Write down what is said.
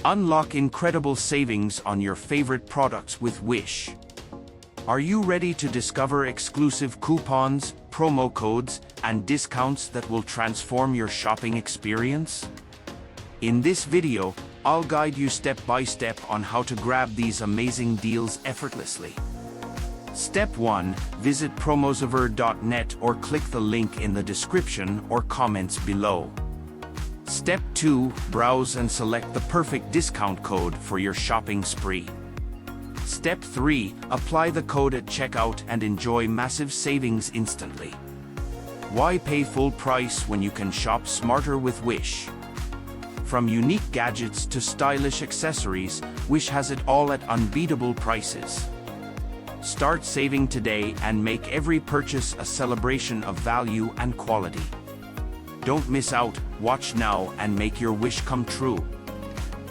Unlock incredible savings on your favorite products with Wish. Are you ready to discover exclusive coupons, promo codes, and discounts that will transform your shopping experience? In this video, I'll guide you step by step on how to grab these amazing deals effortlessly. Step 1. Visit promosaver.net or click the link in the description or comments below. Step 2. Browse and select the perfect discount code for your shopping spree. Step 3. Apply the code at checkout and enjoy massive savings instantly. Why pay full price when you can shop smarter with Wish? From unique gadgets to stylish accessories, Wish has it all at unbeatable prices. Start saving today and make every purchase a celebration of value and quality. Don't miss out, watch now and make your wish come true.